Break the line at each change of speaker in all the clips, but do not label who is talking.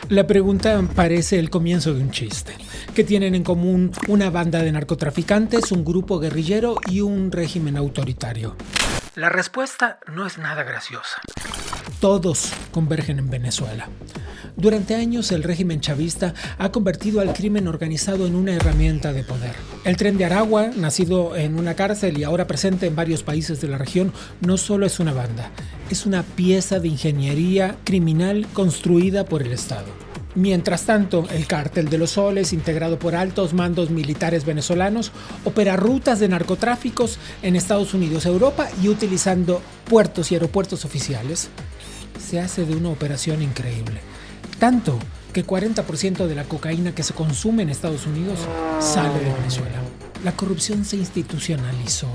La pregunta parece el comienzo de un chiste. ¿Qué tienen en común una banda de narcotraficantes, un grupo guerrillero y un régimen autoritario? La respuesta no es nada graciosa. Todos convergen en Venezuela. Durante años el régimen chavista ha convertido al crimen organizado en una herramienta de poder. El Tren de Aragua, nacido en una cárcel y ahora presente en varios países de la región, no solo es una banda, es una pieza de ingeniería criminal construida por el Estado. Mientras tanto, el Cártel de los Soles, integrado por altos mandos militares venezolanos, opera rutas de narcotráficos en Estados Unidos, Europa y utilizando puertos y aeropuertos oficiales. Se hace de una operación increíble. Tanto que 40% de la cocaína que se consume en Estados Unidos sale de Venezuela. La corrupción se institucionalizó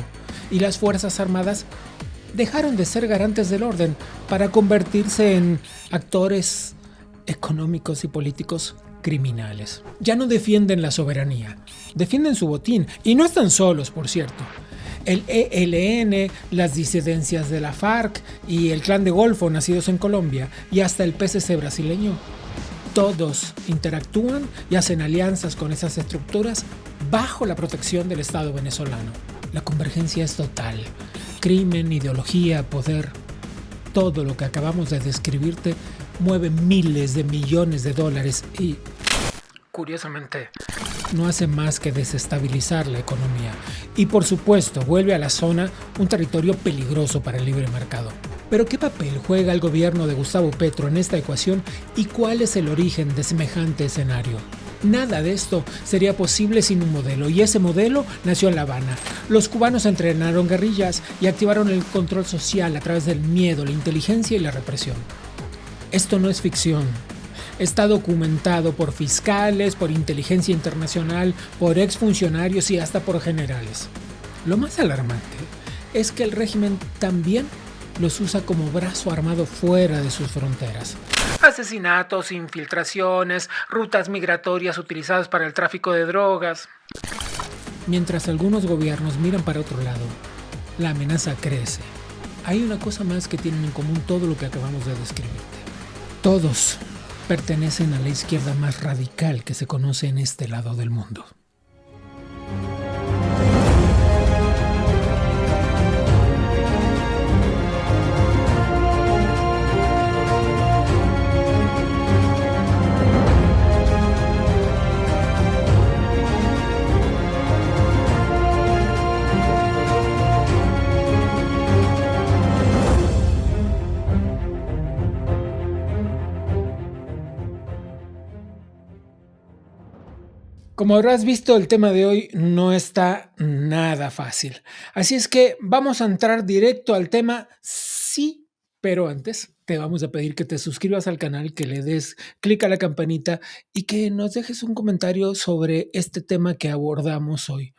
y las Fuerzas Armadas dejaron de ser garantes del orden para convertirse en actores económicos y políticos criminales. Ya no defienden la soberanía, defienden su botín y no están solos, por cierto. El ELN, las disidencias de la FARC y el Clan de Golfo, nacidos en Colombia, y hasta el PCC brasileño, todos interactúan y hacen alianzas con esas estructuras bajo la protección del Estado venezolano. La convergencia es total. Crimen, ideología, poder, todo lo que acabamos de describirte mueve miles de millones de dólares y, curiosamente, no hace más que desestabilizar la economía. Y por supuesto, vuelve a la zona un territorio peligroso para el libre mercado. Pero ¿qué papel juega el gobierno de Gustavo Petro en esta ecuación y cuál es el origen de semejante escenario? Nada de esto sería posible sin un modelo, y ese modelo nació en La Habana. Los cubanos entrenaron guerrillas y activaron el control social a través del miedo, la inteligencia y la represión. Esto no es ficción. Está documentado por fiscales, por inteligencia internacional, por exfuncionarios y hasta por generales. Lo más alarmante es que el régimen también los usa como brazo armado fuera de sus fronteras. Asesinatos, infiltraciones, rutas migratorias utilizadas para el tráfico de drogas. Mientras algunos gobiernos miran para otro lado, la amenaza crece. Hay una cosa más que tienen en común todo lo que acabamos de describirte. Todos pertenecen a la izquierda más radical que se conoce en este lado del mundo. Como habrás visto, el tema de hoy no está nada fácil. Así es que vamos a entrar directo al tema, sí, pero antes te vamos a pedir que te suscribas al canal, que le des clic a la campanita y que nos dejes un comentario sobre este tema que abordamos hoy.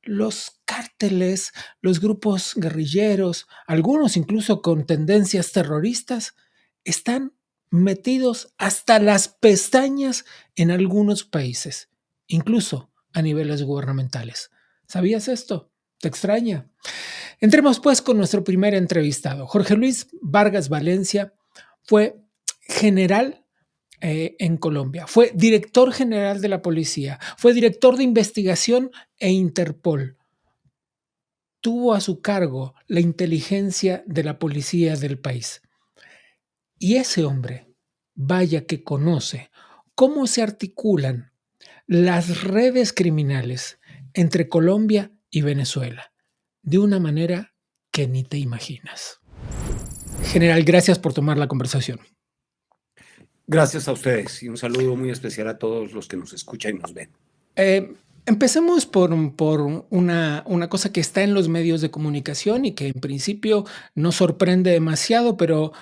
Los cárteles, los grupos guerrilleros, algunos incluso con tendencias terroristas, están metidos hasta las pestañas en algunos países, incluso a niveles gubernamentales. ¿Sabías esto? ¿Te extraña? Entremos pues con nuestro primer entrevistado. Jorge Luis Vargas Valencia fue general en Colombia, fue director general de la policía, fue director de investigación e Interpol. Tuvo a su cargo la inteligencia de la policía del país. Y ese hombre, vaya que conoce cómo se articulan las redes criminales entre Colombia y Venezuela, de una manera que ni te imaginas. General, gracias por tomar la conversación.
Gracias a ustedes y un saludo muy especial a todos los que nos escuchan y nos ven.
Empecemos por una cosa que está en los medios de comunicación y que en principio no sorprende demasiado, pero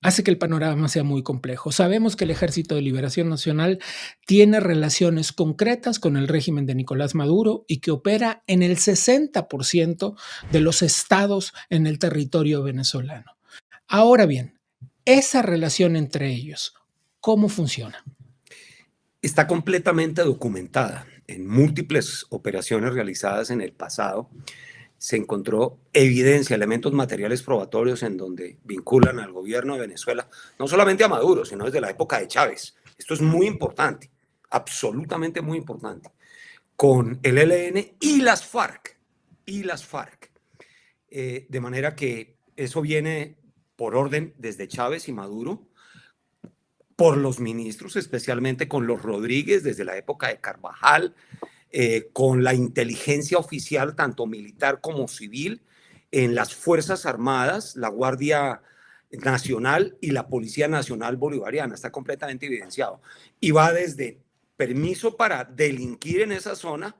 hace que el panorama sea muy complejo. Sabemos que el Ejército de Liberación Nacional tiene relaciones concretas con el régimen de Nicolás Maduro y que opera en el 60% de los estados en el territorio venezolano. Ahora bien, esa relación entre ellos, ¿cómo funciona?
Está completamente documentada en múltiples operaciones realizadas en el pasado. se encontró evidencia, elementos materiales probatorios en donde vinculan al gobierno de Venezuela, no solamente a Maduro, sino desde la época de Chávez. Esto es muy importante, absolutamente muy importante, con el ELN y las FARC, de manera que eso viene por orden desde Chávez y Maduro, por los ministros, especialmente con los Rodríguez desde la época de Carvajal, con la inteligencia oficial, tanto militar como civil, en las Fuerzas Armadas, la Guardia Nacional y la Policía Nacional Bolivariana. Está completamente evidenciado. Y va desde permiso para delinquir en esa zona.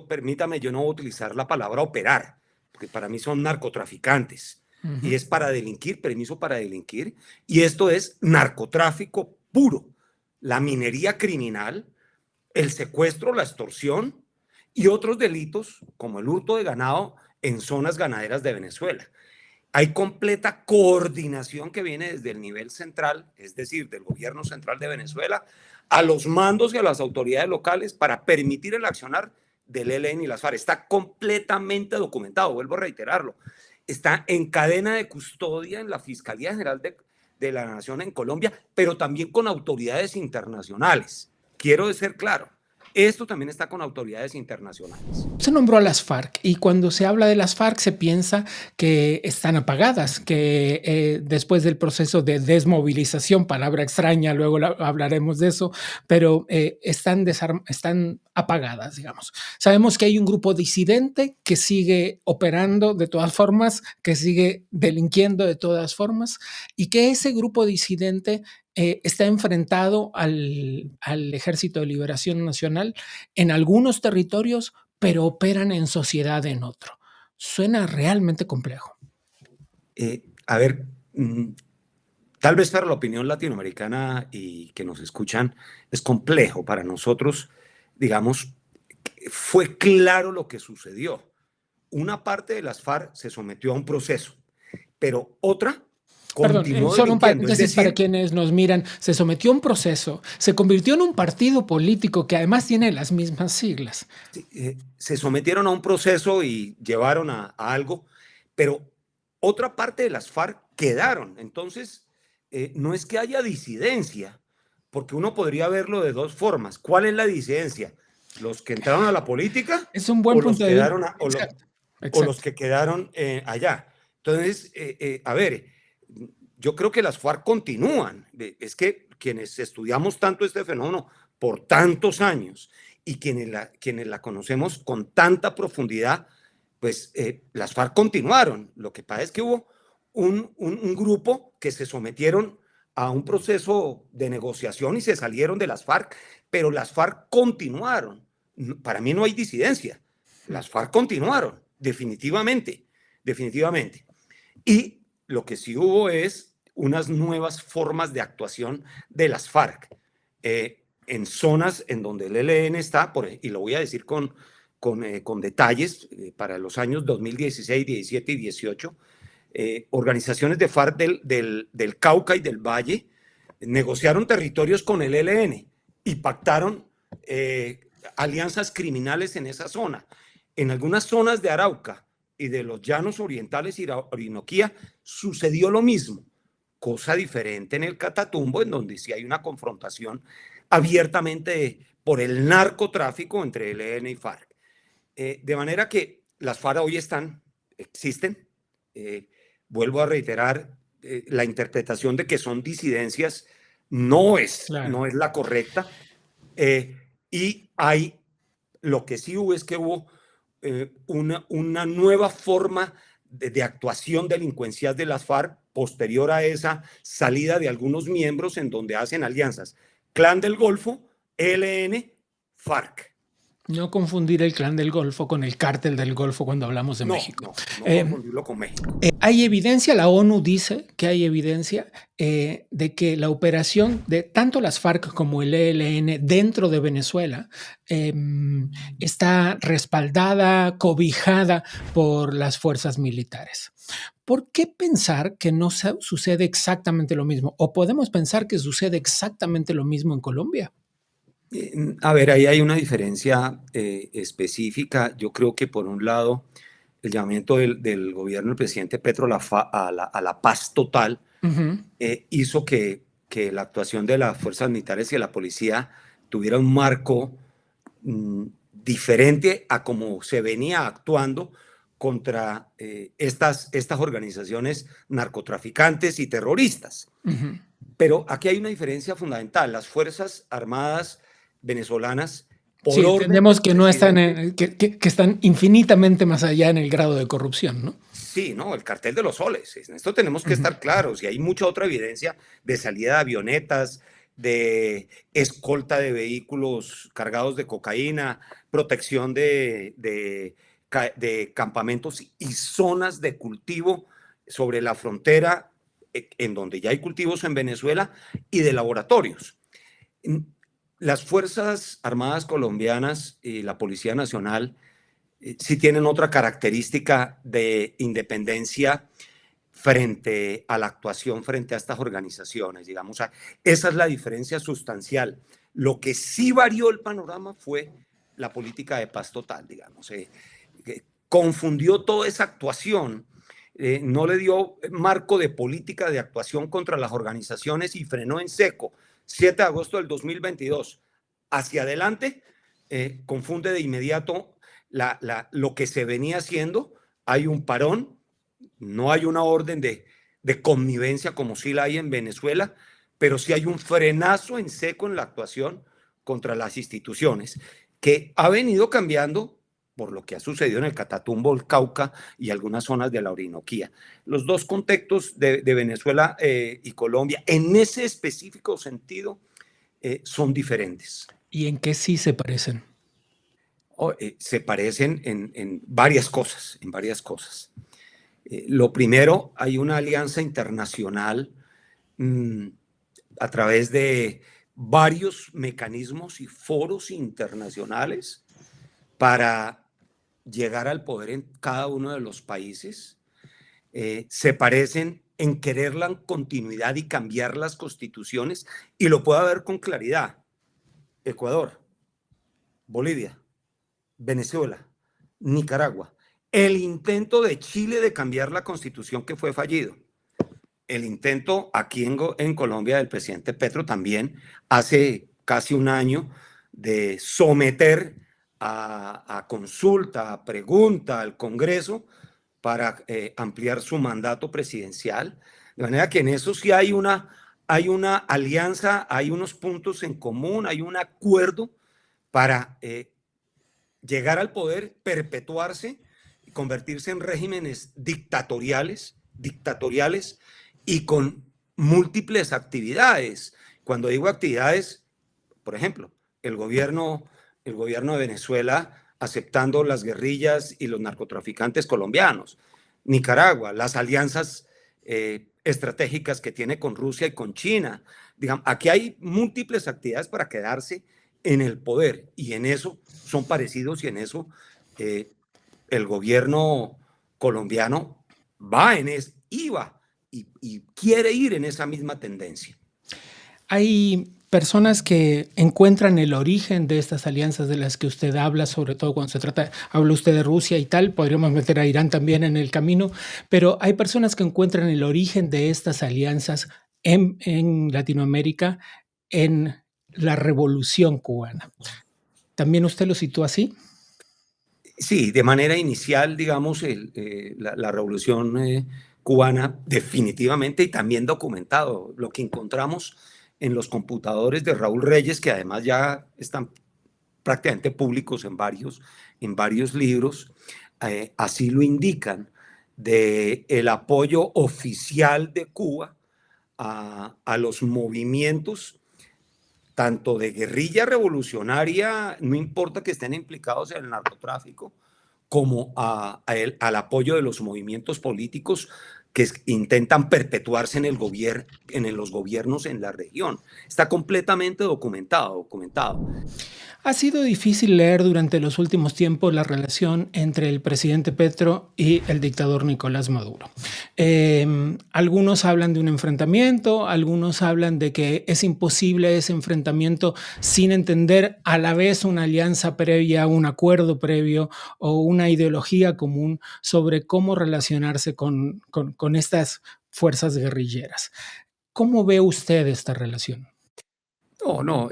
Permítame, yo no voy a utilizar la palabra operar, porque para mí son narcotraficantes. Y es para delinquir, permiso para delinquir. Y esto es narcotráfico puro, la minería criminal, el secuestro, la extorsión y otros delitos como el hurto de ganado en zonas ganaderas de Venezuela. Hay completa coordinación que viene desde el nivel central, es decir, del gobierno central de Venezuela, a los mandos y a las autoridades locales para permitir el accionar del ELN y las FARC. Está completamente documentado, vuelvo a reiterarlo. Está en cadena de custodia en la Fiscalía General de la Nación en Colombia, pero también con autoridades internacionales. Quiero ser claro, esto también está con autoridades internacionales.
Se nombró a las FARC y cuando se habla de las FARC se piensa que están apagadas, que después del proceso de desmovilización, palabra extraña, luego hablaremos de eso, pero están apagadas, digamos. Sabemos que hay un grupo disidente que sigue operando de todas formas, que sigue delinquiendo de todas formas y que ese grupo disidente está enfrentado al Ejército de Liberación Nacional en algunos territorios, pero operan en sociedad en otro. Suena realmente complejo.
A ver, tal vez para la opinión latinoamericana y que nos escuchan es complejo. Para nosotros, digamos, fue claro lo que sucedió. Una parte de las FARC se sometió a un proceso, pero otra continuó
solo un
delinquiendo.
paréntesis para quienes nos miran. Se sometió a un proceso, se convirtió en un partido político que además tiene las mismas siglas.
Se sometieron a un proceso y llevaron a algo, pero otra parte de las FARC quedaron. Entonces, no es que haya disidencia, porque uno podría verlo de dos formas. ¿Cuál es la disidencia? ¿Los que entraron a la política?
Es un buen punto de vista.
O los que quedaron allá. Entonces, a ver, yo creo que las FARC continúan. Es que quienes estudiamos tanto este fenómeno por tantos años y quienes la conocemos con tanta profundidad, pues las FARC continuaron. Lo que pasa es que hubo un grupo que se sometieron a un proceso de negociación y se salieron de las FARC, pero las FARC continuaron. Para mí no hay disidencia. Las FARC continuaron, definitivamente. Y lo que sí hubo es unas nuevas formas de actuación de las FARC en zonas en donde el ELN está, y lo voy a decir con detalles, para los años 2016, 17 y 18, organizaciones de FARC del Cauca y del Valle negociaron territorios con el ELN y pactaron alianzas criminales en esa zona. En algunas zonas de Arauca y de los llanos orientales y Orinoquía sucedió lo mismo, cosa diferente en el Catatumbo, en donde sí hay una confrontación abiertamente por el narcotráfico entre el ELN y FARC. De manera que las FARC hoy existen. Vuelvo a reiterar, la interpretación de que son disidencias no es la correcta. Y lo que sí hubo es que hubo una nueva forma de actuación delincuencial de las FARC posterior a esa salida de algunos miembros en donde hacen alianzas. Clan del Golfo, ELN, FARC.
No confundir el Clan del Golfo con el Cártel del Golfo cuando hablamos de México.
No confundirlo con México.
Hay evidencia, la ONU dice que hay evidencia de que la operación de tanto las FARC como el ELN dentro de Venezuela está respaldada, cobijada por las fuerzas militares. ¿Por qué pensar que no sucede exactamente lo mismo? ¿O podemos pensar que sucede exactamente lo mismo en Colombia?
A ver, ahí hay una diferencia específica. Yo creo que por un lado llamamiento del gobierno del presidente Petro a la paz total, hizo que la actuación de las fuerzas militares y de la policía tuviera un marco diferente a como se venía actuando contra estas organizaciones narcotraficantes y terroristas. Pero aquí hay una diferencia fundamental. Las Fuerzas Armadas venezolanas, por
Sí,
orden
entendemos
del
que no están
presidente,
que están infinitamente más allá en el grado de corrupción, ¿no?
sí, ¿no? El cartel de los soles. En esto tenemos que estar claros y hay mucha otra evidencia de salida de avionetas, de escolta de vehículos cargados de cocaína, protección de campamentos y zonas de cultivo sobre la frontera en donde ya hay cultivos en Venezuela y de laboratorios. Las Fuerzas Armadas colombianas y la Policía Nacional sí tienen otra característica de independencia frente a la actuación frente a estas organizaciones, digamos. Esa es la diferencia sustancial. Lo que sí varió el panorama fue la política de paz total, digamos. Confundió toda esa actuación, no le dio marco de política de actuación contra las organizaciones y frenó en seco. 7 de agosto del 2022. Hacia adelante, confunde de inmediato lo que se venía haciendo. Hay un parón, no hay una orden de connivencia como sí la hay en Venezuela, pero sí hay un frenazo en seco en la actuación contra las instituciones, que ha venido cambiando por lo que ha sucedido en el Catatumbo, el Cauca y algunas zonas de la Orinoquía. Los dos contextos de Venezuela y Colombia, en ese específico sentido, son diferentes.
¿Y en qué sí se parecen?
Se parecen en varias cosas, lo primero, hay una alianza internacional a través de varios mecanismos y foros internacionales para llegar al poder en cada uno de los países. Se parecen en querer la continuidad y cambiar las constituciones, y lo puedo ver con claridad. Ecuador, Bolivia, Venezuela, Nicaragua. El intento de Chile de cambiar la constitución, que fue fallido. El intento aquí en Colombia del presidente Petro también hace casi un año de someter a consulta, a pregunta al Congreso para ampliar su mandato presidencial. De manera que en eso sí hay una alianza, hay unos puntos en común, hay un acuerdo para llegar al poder, perpetuarse y convertirse en regímenes dictatoriales y con múltiples actividades. Cuando digo actividades, por ejemplo, el gobierno de Venezuela aceptando las guerrillas y los narcotraficantes colombianos, Nicaragua, las alianzas estratégicas que tiene con Rusia y con China. Digamos, aquí hay múltiples actividades para quedarse en el poder, y en eso son parecidos, y en eso el gobierno colombiano iba y quiere ir en esa misma tendencia.
Hay personas que encuentran el origen de estas alianzas de las que usted habla, sobre todo cuando habla usted de Rusia y tal, podríamos meter a Irán también en el camino, pero hay personas que encuentran el origen de estas alianzas en Latinoamérica en la Revolución Cubana. ¿También usted lo sitúa así?
Sí, de manera inicial, digamos, la Revolución Cubana, definitivamente, y también documentado, lo que encontramos en los computadores de Raúl Reyes, que además ya están prácticamente públicos en varios libros, así lo indican, de el apoyo oficial de Cuba a los movimientos tanto de guerrilla revolucionaria, no importa que estén implicados en el narcotráfico, como al apoyo de los movimientos políticos, intentan perpetuarse en los gobiernos en la región. Está completamente documentado.
Ha sido difícil leer durante los últimos tiempos la relación entre el presidente Petro y el dictador Nicolás Maduro. Algunos hablan de un enfrentamiento, algunos hablan de que es imposible ese enfrentamiento sin entender a la vez una alianza previa, un acuerdo previo o una ideología común sobre cómo relacionarse con estas fuerzas guerrilleras. ¿Cómo ve usted esta relación?
No,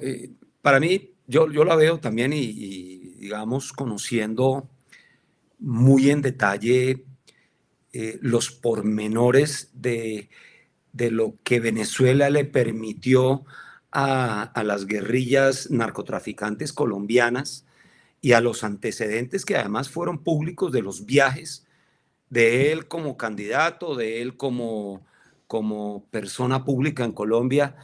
para mí, yo la veo también digamos, conociendo muy en detalle los pormenores de lo que Venezuela le permitió a las guerrillas narcotraficantes colombianas y a los antecedentes que además fueron públicos de los viajes de él como candidato, de él como persona pública en Colombia,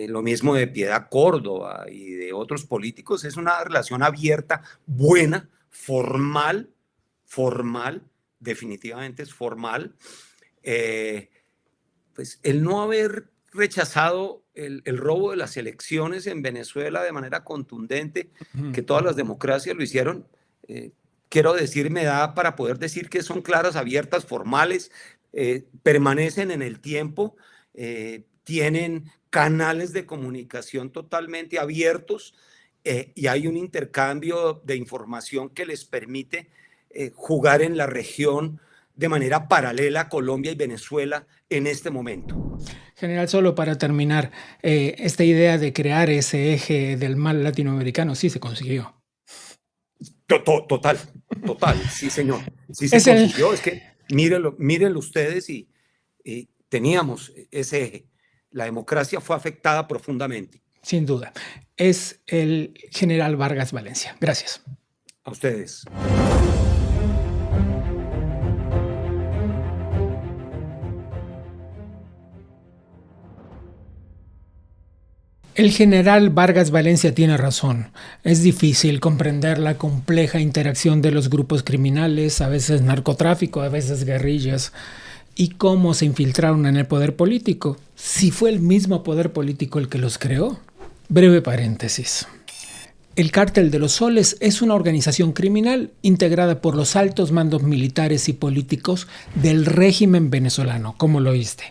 lo mismo de Piedad Córdoba y de otros políticos. Es una relación abierta, buena, formal, definitivamente es formal. Pues el no haber rechazado el robo de las elecciones en Venezuela de manera contundente, que todas las democracias lo hicieron, quiero decir, me da para poder decir que son claras, abiertas, formales, permanecen en el tiempo, tienen canales de comunicación totalmente abiertos y hay un intercambio de información que les permite jugar en la región de manera paralela a Colombia y Venezuela en este momento.
General, solo para terminar, esta idea de crear ese eje del mal latinoamericano sí se consiguió.
Total, sí señor, sí se consiguió. Es que mírenlo ustedes y teníamos ese eje. La democracia fue afectada profundamente.
Sin duda. Es el general Vargas Valencia. Gracias.
A ustedes.
El general Vargas Valencia tiene razón. Es difícil comprender la compleja interacción de los grupos criminales, a veces narcotráfico, a veces guerrillas, y cómo se infiltraron en el poder político, si fue el mismo poder político el que los creó. Breve paréntesis. El Cártel de los Soles es una organización criminal integrada por los altos mandos militares y políticos del régimen venezolano, como lo oíste.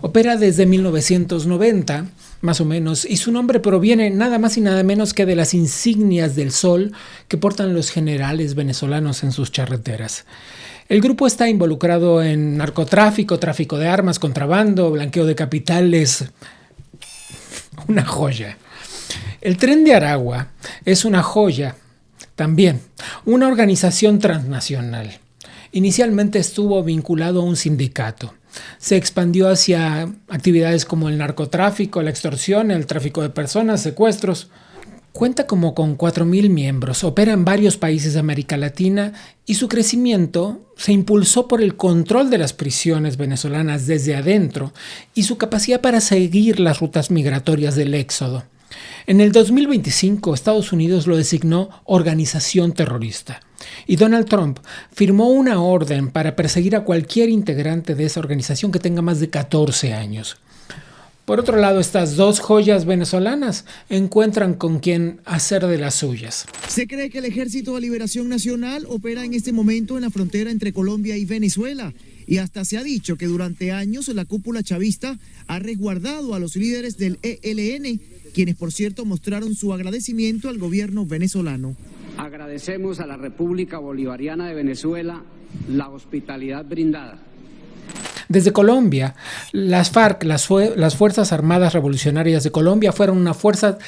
Opera desde 1990, más o menos, y su nombre proviene nada más y nada menos que de las insignias del sol que portan los generales venezolanos en sus charreteras. El grupo está involucrado en narcotráfico, tráfico de armas, contrabando, blanqueo de capitales. Una joya. El Tren de Aragua es una joya también, una organización transnacional. Inicialmente estuvo vinculado a un sindicato. Se expandió hacia actividades como el narcotráfico, la extorsión, el tráfico de personas, secuestros. Cuenta como con 4.000 miembros, opera en varios países de América Latina y su crecimiento se impulsó por el control de las prisiones venezolanas desde adentro y su capacidad para seguir las rutas migratorias del éxodo. En el 2025, Estados Unidos lo designó organización terrorista y Donald Trump firmó una orden para perseguir a cualquier integrante de esa organización que tenga más de 14 años. Por otro lado, estas dos joyas venezolanas encuentran con quien hacer de las suyas.
Se cree que el Ejército de Liberación Nacional opera en este momento en la frontera entre Colombia y Venezuela. Y hasta se ha dicho que durante años la cúpula chavista ha resguardado a los líderes del ELN, quienes por cierto mostraron su agradecimiento al gobierno venezolano.
Agradecemos a la República Bolivariana de Venezuela la hospitalidad brindada.
Desde Colombia, las FARC, las Fuerzas Armadas Revolucionarias de Colombia, fueron una fuerza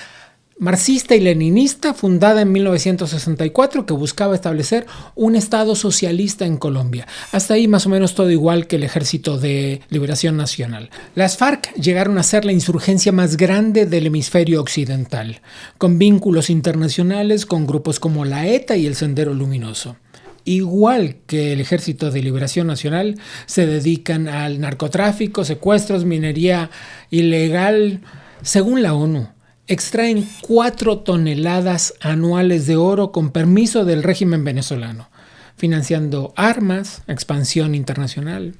marxista y leninista fundada en 1964 que buscaba establecer un Estado socialista en Colombia. Hasta ahí más o menos todo igual que el Ejército de Liberación Nacional. Las FARC llegaron a ser la insurgencia más grande del hemisferio occidental, con vínculos internacionales con grupos como la ETA y el Sendero Luminoso. Igual que el Ejército de Liberación Nacional, se dedican al narcotráfico, secuestros, minería ilegal. Según la ONU, extraen 4 toneladas anuales de oro con permiso del régimen venezolano, financiando armas, expansión internacional.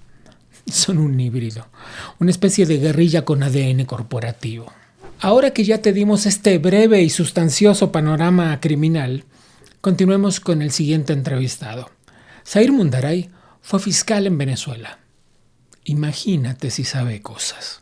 Son un híbrido, una especie de guerrilla con ADN corporativo. Ahora que ya te dimos este breve y sustancioso panorama criminal, continuemos con el siguiente entrevistado. Zair Mundaray fue fiscal en Venezuela. Imagínate si sabe cosas.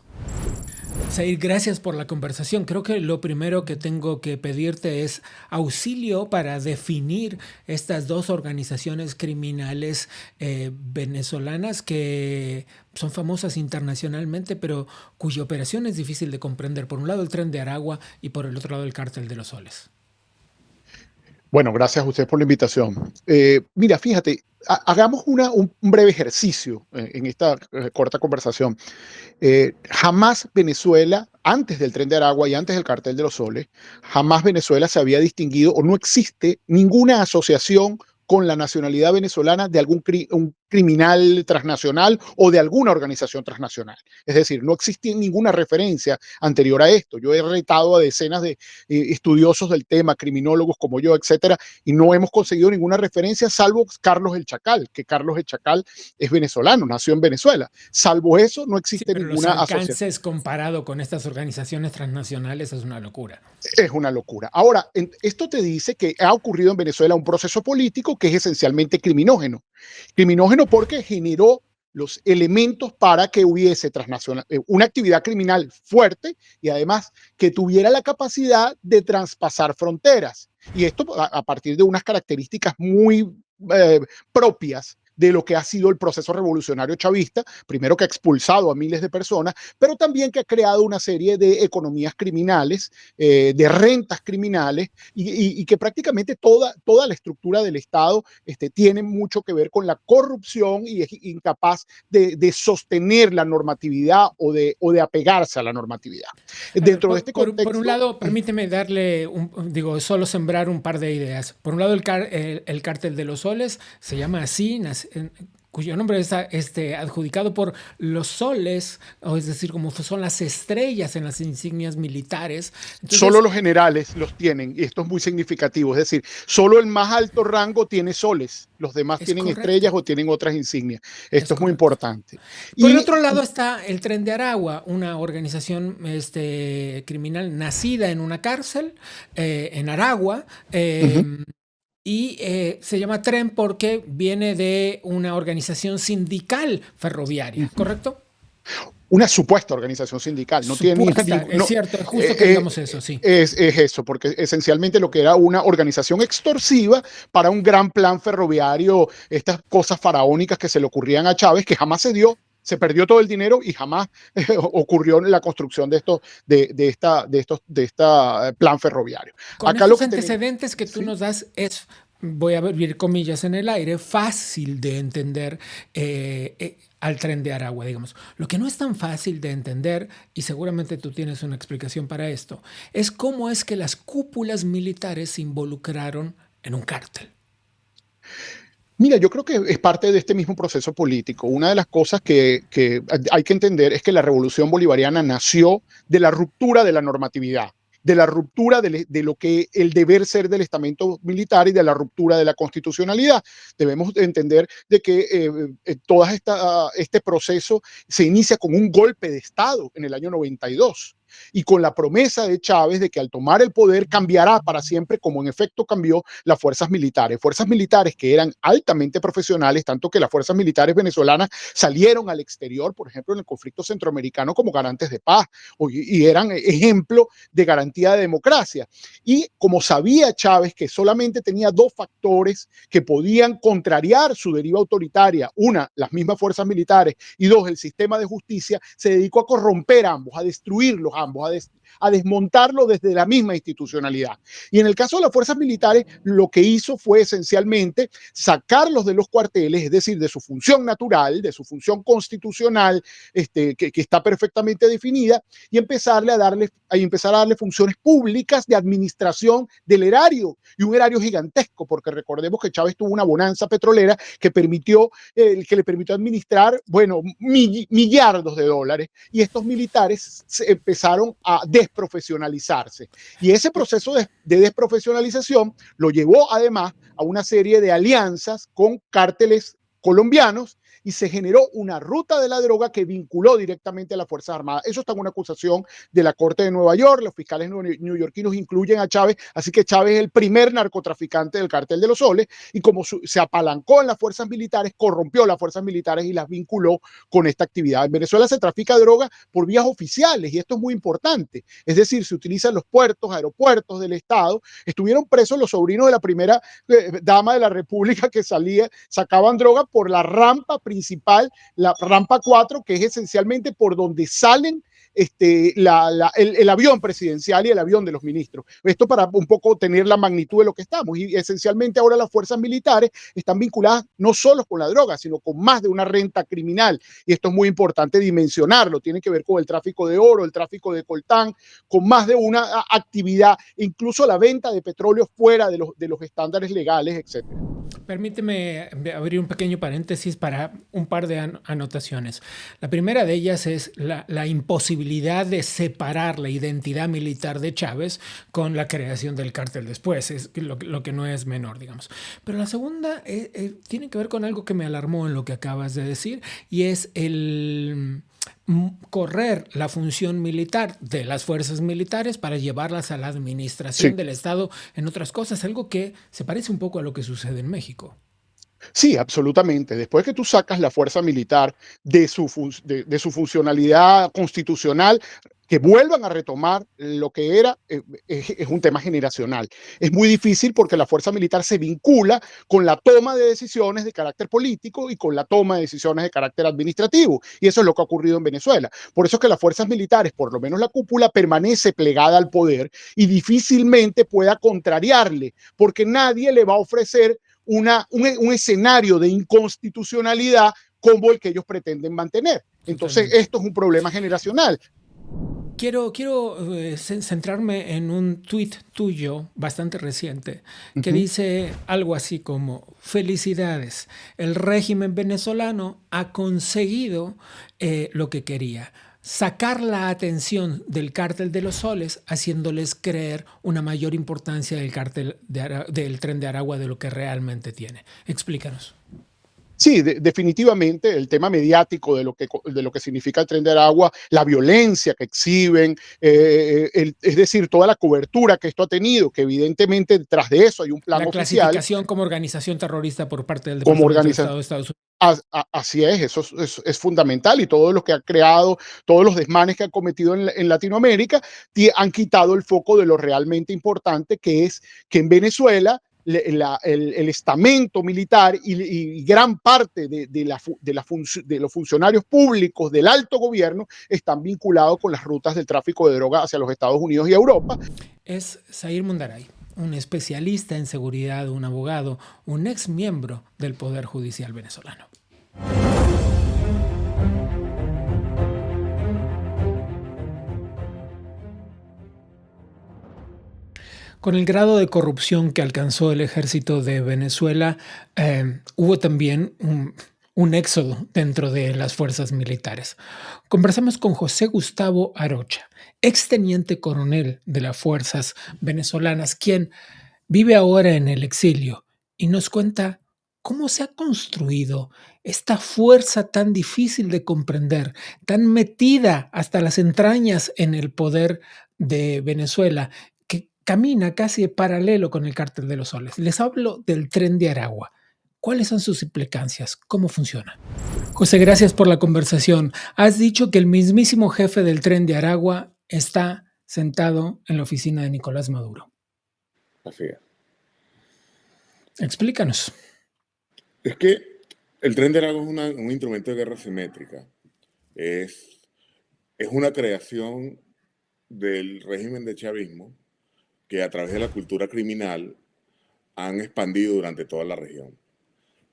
Zair, gracias por la conversación. Creo que lo primero que tengo que pedirte es auxilio para definir estas dos organizaciones criminales venezolanas que son famosas internacionalmente, pero cuya operación es difícil de comprender. Por un lado el Tren de Aragua y por el otro lado el Cártel de los Soles.
Bueno, gracias a usted por la invitación. Mira, fíjate, hagamos un breve ejercicio en esta corta conversación. Jamás Venezuela, antes del Tren de Aragua y antes del Cartel de los Soles, jamás Venezuela se había distinguido o no existe ninguna asociación con la nacionalidad venezolana de algún un criminal transnacional o de alguna organización transnacional. Es decir, no existía ninguna referencia anterior a esto. Yo he retado a decenas de estudiosos del tema, criminólogos como yo, etcétera, y no hemos conseguido ninguna referencia, salvo Carlos el Chacal, que Carlos el Chacal es venezolano, nació en Venezuela. Salvo eso, no existe ninguna
los alcances
asociación.
Comparado con estas organizaciones transnacionales es una locura.
Es una locura. Ahora, esto te dice que ha ocurrido en Venezuela un proceso político que es esencialmente criminógeno. Criminógeno porque generó los elementos para que hubiese una actividad criminal fuerte y además que tuviera la capacidad de traspasar fronteras. Y esto a partir de unas características muy propias de lo que ha sido el proceso revolucionario chavista, primero que ha expulsado a miles de personas, pero también que ha creado una serie de economías criminales, de rentas criminales, y que prácticamente toda la estructura del Estado tiene mucho que ver con la corrupción y es incapaz de sostener la normatividad o de apegarse a la normatividad. Dentro de este contexto...
Por un lado, permíteme darle, solo sembrar un par de ideas. Por un lado, el Cártel de los Soles se llama así, cuyo nombre está adjudicado por los soles, o es decir, como son las estrellas en las insignias militares.
Entonces, solo los generales los tienen, y esto es muy significativo, es decir, solo el más alto rango tiene soles, los demás tienen correcto. Estrellas o tienen otras insignias. Esto es muy importante.
Por el otro lado está el Tren de Aragua, una organización criminal nacida en una cárcel, en Aragua, y se llama Tren porque viene de una organización sindical ferroviaria, ¿correcto?
Una supuesta organización sindical. No tiene
es cierto, es justo que digamos eso, sí.
Es eso, porque esencialmente lo que era una organización extorsiva para un gran plan ferroviario, estas cosas faraónicas que se le ocurrían a Chávez, que jamás se dio. Se perdió todo el dinero y jamás ocurrió la construcción de esta plan ferroviario.
Con acá los antecedentes que tú nos das es, voy a abrir comillas en el aire, fácil de entender al Tren de Aragua, digamos. Lo que no es tan fácil de entender, y seguramente tú tienes una explicación para esto, es cómo es que las cúpulas militares se involucraron en un cártel.
Mira, yo creo que es parte de este mismo proceso político. Una de las cosas que hay que entender es que la revolución bolivariana nació de la ruptura de la normatividad, de la ruptura de lo que el deber ser del estamento militar y de la ruptura de la constitucionalidad. Debemos entender de que todo este proceso se inicia con un golpe de Estado en el año 92. Y con la promesa de Chávez de que al tomar el poder cambiará para siempre, como en efecto cambió las fuerzas militares que eran altamente profesionales, tanto que las fuerzas militares venezolanas salieron al exterior, por ejemplo, en el conflicto centroamericano como garantes de paz y eran ejemplo de garantía de democracia. Y como sabía Chávez que solamente tenía dos factores que podían contrariar su deriva autoritaria, una, las mismas fuerzas militares, y dos, el sistema de justicia, se dedicó a corromper ambos, a destruirlos ambos, a desmontarlo desde la misma institucionalidad. Y en el caso de las fuerzas militares, lo que hizo fue esencialmente sacarlos de los cuarteles, es decir, de su función natural, de su función constitucional, que está perfectamente definida, y empezar a darle funciones públicas de administración del erario, y un erario gigantesco, porque recordemos que Chávez tuvo una bonanza petrolera que le permitió administrar, bueno, millardos de dólares, y estos militares empezaron a desprofesionalizarse. Y ese proceso de desprofesionalización lo llevó además a una serie de alianzas con cárteles colombianos y se generó una ruta de la droga que vinculó directamente a las Fuerzas Armadas. Eso está en una acusación de la Corte de Nueva York. Los fiscales neoyorquinos incluyen a Chávez, así que Chávez es el primer narcotraficante del Cártel de los Soles, y como se apalancó en las fuerzas militares, corrompió las fuerzas militares y las vinculó con esta actividad. En Venezuela se trafica droga por vías oficiales, y esto es muy importante. Es decir, se utilizan los puertos, aeropuertos del Estado. Estuvieron presos los sobrinos de la primera dama de la República que sacaban droga por la rampa principal, la rampa 4, que es esencialmente por donde salen el avión presidencial y el avión de los ministros. Esto para un poco tener la magnitud de lo que estamos. Y esencialmente ahora las fuerzas militares están vinculadas no solo con la droga, sino con más de una renta criminal. Y esto es muy importante dimensionarlo. Tiene que ver con el tráfico de oro, el tráfico de coltán, con más de una actividad, incluso la venta de petróleo fuera de los estándares legales, etcétera.
Permíteme abrir un pequeño paréntesis para un par de anotaciones. La primera de ellas es la imposibilidad de separar la identidad militar de Chávez con la creación del cártel después, es lo que no es menor, digamos. Pero la segunda tiene que ver con algo que me alarmó en lo que acabas de decir, y es el correr la función militar de las fuerzas militares para llevarlas a la administración del Estado en otras cosas, algo que se parece un poco a lo que sucede en México.
Sí, absolutamente. Después que tú sacas la fuerza militar de su funcionalidad constitucional, que vuelvan a retomar lo que era, es un tema generacional. Es muy difícil porque la fuerza militar se vincula con la toma de decisiones de carácter político y con la toma de decisiones de carácter administrativo. Y eso es lo que ha ocurrido en Venezuela. Por eso es que las fuerzas militares, por lo menos la cúpula, permanece plegada al poder y difícilmente pueda contrariarle, porque nadie le va a ofrecer un escenario de inconstitucionalidad como el que ellos pretenden mantener. Entonces, esto es un problema generacional.
Quiero centrarme en un tuit tuyo bastante reciente que dice algo así como: felicidades, el régimen venezolano ha conseguido lo que quería. Sacar la atención del cártel de los soles, haciéndoles creer una mayor importancia del cártel del Tren de Aragua de lo que realmente tiene. Explícanos.
Sí, definitivamente el tema mediático de lo que significa el Tren de Aragua, la violencia que exhiben, es decir, toda la cobertura que esto ha tenido, que evidentemente detrás de eso hay un plan oficial.
La clasificación como organización terrorista por parte del Departamento de Estado de Estados Unidos.
Así es, eso es fundamental, y todo lo que ha creado, todos los desmanes que ha cometido en Latinoamérica, han quitado el foco de lo realmente importante, que es que en Venezuela el estamento militar y gran parte de los funcionarios públicos del alto gobierno están vinculados con las rutas del tráfico de droga hacia los Estados Unidos y Europa.
Es Zair Mundaray, un especialista en seguridad, un abogado, un ex miembro del Poder Judicial venezolano. Con el grado de corrupción que alcanzó el ejército de Venezuela, hubo también un éxodo dentro de las fuerzas militares. Conversamos con José Gustavo Arocha, exteniente coronel de las fuerzas venezolanas, quien vive ahora en el exilio y nos cuenta cómo se ha construido esta fuerza tan difícil de comprender, tan metida hasta las entrañas en el poder de Venezuela, que camina casi paralelo con el cártel de los soles. Les hablo del Tren de Aragua. ¿Cuáles son sus implicancias? ¿Cómo funciona? José, gracias por la conversación. Has dicho que el mismísimo jefe del Tren de Aragua está sentado en la oficina de Nicolás Maduro.
Así es.
Explícanos.
Es que el Tren de Aragua es un instrumento de guerra simétrica. Es una creación del régimen de chavismo que a través de la cultura criminal han expandido durante toda la región.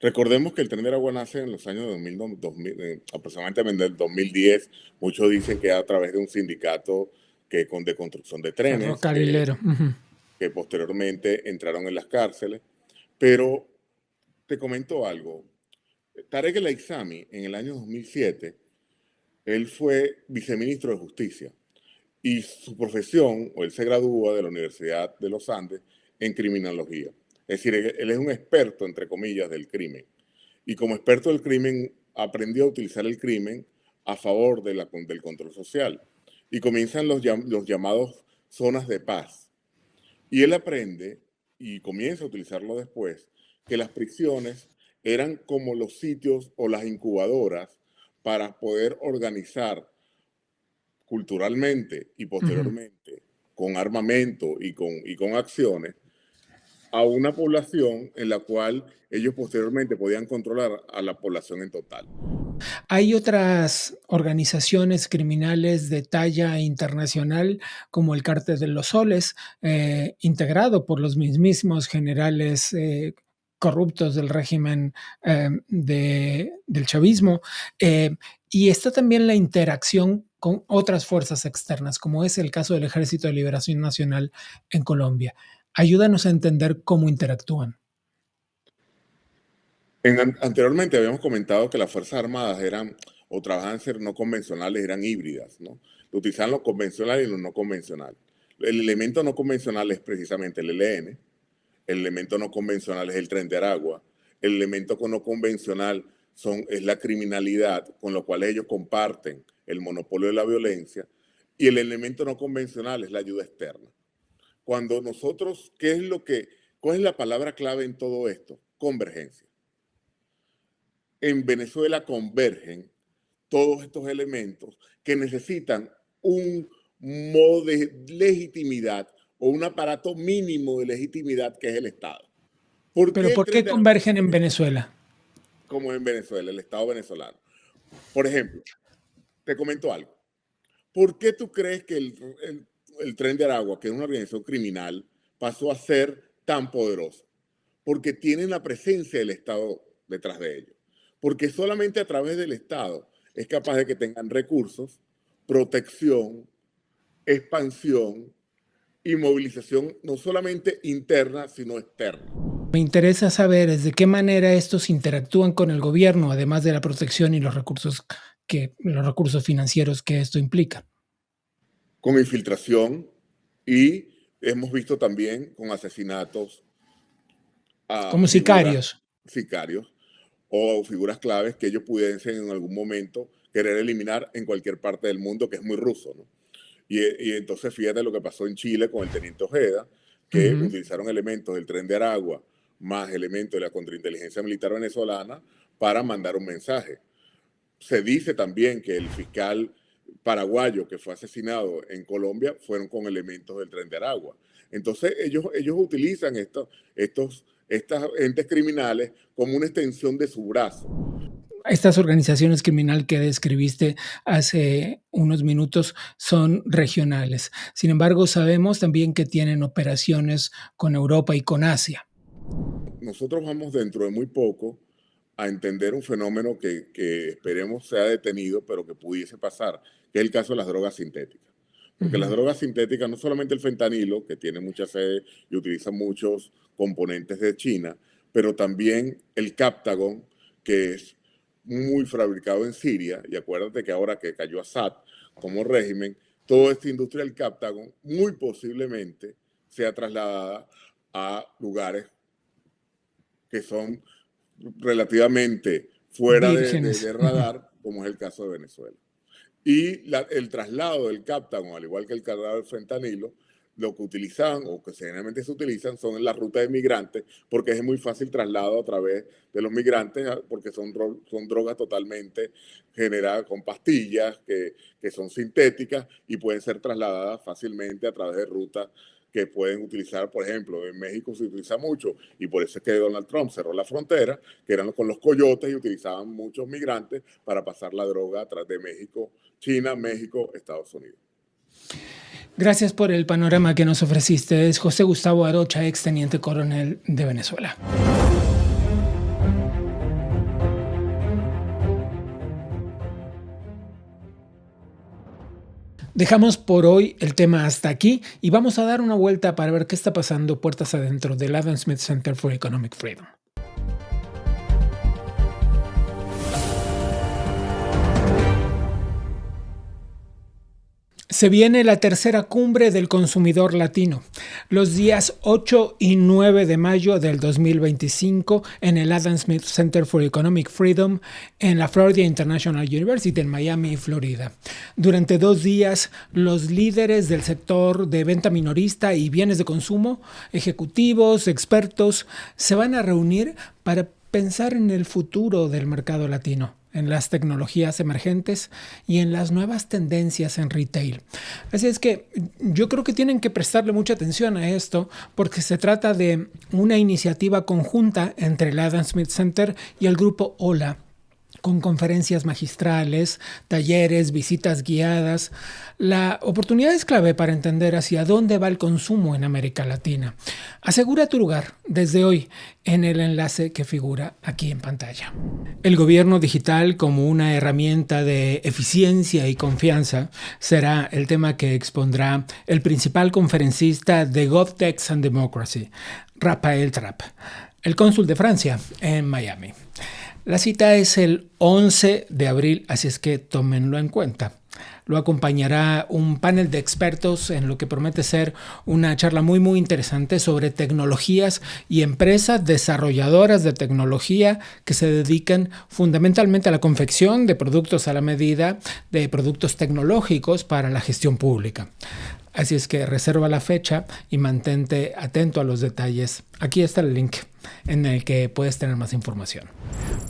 Recordemos que el Tren de Aragua nace en los años 2000, aproximadamente en el 2010. Muchos dicen que a través de un sindicato de construcción de trenes, que posteriormente entraron en las cárceles. Pero te comento algo. Tarek El Aissami, en el año 2007, él fue viceministro de Justicia y su profesión, o él se gradúa de la Universidad de los Andes en criminología. Es decir, él es un experto, entre comillas, del crimen. Y como experto del crimen aprendió a utilizar el crimen a favor del control social. Y comienzan los llamados zonas de paz. Y él aprende, y comienza a utilizarlo después, que las prisiones eran como los sitios o las incubadoras para poder organizar culturalmente y posteriormente con armamento y con acciones a una población en la cual ellos posteriormente podían controlar a la población en total.
Hay otras organizaciones criminales de talla internacional, como el Cártel de los Soles, integrado por los mismos generales corruptos del régimen del chavismo. Y está también la interacción con otras fuerzas externas, como es el caso del Ejército de Liberación Nacional en Colombia. Ayúdanos a entender cómo interactúan.
Anteriormente habíamos comentado que las Fuerzas Armadas eran o trabajaban ser no convencionales, eran híbridas, ¿no? Utilizaban lo convencional y lo no convencional. El elemento no convencional es precisamente el ELN, el elemento no convencional es el Tren de Aragua, el elemento no convencional es la criminalidad, con lo cual ellos comparten el monopolio de la violencia, y el elemento no convencional es la ayuda externa. Cuando nosotros, ¿cuál es la palabra clave en todo esto? Convergencia. En Venezuela convergen todos estos elementos que necesitan un modo de legitimidad o un aparato mínimo de legitimidad que es el Estado.
¿Pero por qué convergen en Venezuela?
Como en Venezuela, el Estado venezolano. Por ejemplo, te comento algo. ¿Por qué tú crees que el Tren de Aragua, que es una organización criminal, pasó a ser tan poderosa? Porque tienen la presencia del Estado detrás de ellos. Porque solamente a través del Estado es capaz de que tengan recursos, protección, expansión y movilización no solamente interna, sino externa.
Me interesa saber de qué manera estos interactúan con el gobierno, además de la protección y los recursos financieros que esto implica.
Con infiltración, y hemos visto también con asesinatos.
Como sicarios.
Sicarios o figuras claves que ellos pudiesen en algún momento querer eliminar en cualquier parte del mundo, que es muy ruso, ¿no? Y entonces fíjate lo que pasó en Chile con el teniente Ojeda, que utilizaron elementos del Tren de Aragua más elementos de la contrainteligencia militar venezolana para mandar un mensaje. Se dice también que el fiscal paraguayo que fue asesinado en Colombia fueron con elementos del Tren de Aragua. Entonces ellos utilizan estas entes criminales como una extensión de su brazo.
Estas organizaciones criminales que describiste hace unos minutos son regionales. Sin embargo, sabemos también que tienen operaciones con Europa y con Asia.
Nosotros vamos dentro de muy poco a entender un fenómeno que esperemos sea detenido, pero que pudiese pasar, que es el caso de las drogas sintéticas. Porque las drogas sintéticas, no solamente el fentanilo, que tiene mucha sede y utiliza muchos componentes de China, pero también el Captagon, que es muy fabricado en Siria, y acuérdate que ahora que cayó Assad como régimen, toda esta industria del Captagon muy posiblemente sea trasladada a lugares que son relativamente fuera de radar, como es el caso de Venezuela. Y el traslado del Captagon, al igual que el traslado del fentanilo, lo que utilizaban o que generalmente se utilizan son en la ruta de migrantes, porque es muy fácil traslado a través de los migrantes, porque son drogas totalmente generadas con pastillas que son sintéticas y pueden ser trasladadas fácilmente a través de rutas que pueden utilizar. Por ejemplo, en México se utiliza mucho, y por eso es que Donald Trump cerró la frontera, que eran con los coyotes, y utilizaban muchos migrantes para pasar la droga a través de México, China, México, Estados Unidos.
Gracias por el panorama que nos ofreciste. Es José Gustavo Arocha, ex teniente coronel de Venezuela. Dejamos por hoy el tema hasta aquí y vamos a dar una vuelta para ver qué está pasando puertas adentro del Adam Smith Center for Economic Freedom. Se viene la tercera cumbre del consumidor latino, los días 8 y 9 de mayo del 2025 en el Adam Smith Center for Economic Freedom en la Florida International University en Miami, Florida. Durante 2 días, los líderes del sector de venta minorista y bienes de consumo, ejecutivos, expertos, se van a reunir para pensar en el futuro del mercado latino, en las tecnologías emergentes y en las nuevas tendencias en retail. Así es que yo creo que tienen que prestarle mucha atención a esto porque se trata de una iniciativa conjunta entre el Adam Smith Center y el grupo Hola, con conferencias magistrales, talleres, visitas guiadas. La oportunidad es clave para entender hacia dónde va el consumo en América Latina. Asegura tu lugar desde hoy en el enlace que figura aquí en pantalla. El gobierno digital como una herramienta de eficiencia y confianza será el tema que expondrá el principal conferencista de GovTech and Democracy, Raphael Trapp, el cónsul de Francia en Miami. La cita es el 11 de abril, así es que tómenlo en cuenta. Lo acompañará un panel de expertos en lo que promete ser una charla muy interesante sobre tecnologías y empresas desarrolladoras de tecnología que se dedican fundamentalmente a la confección de productos a la medida, de productos tecnológicos para la gestión pública. Así es que reserva la fecha y mantente atento a los detalles. Aquí está el link en el que puedes tener más información.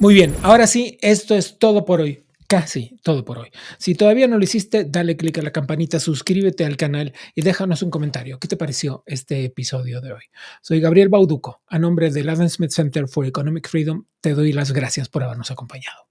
Muy bien, ahora sí, esto es todo por hoy. Casi todo por hoy. Si todavía no lo hiciste, dale click a la campanita, suscríbete al canal y déjanos un comentario. ¿Qué te pareció este episodio de hoy? Soy Gabriel Bauduco. A nombre del Adam Smith Center for Economic Freedom, te doy las gracias por habernos acompañado.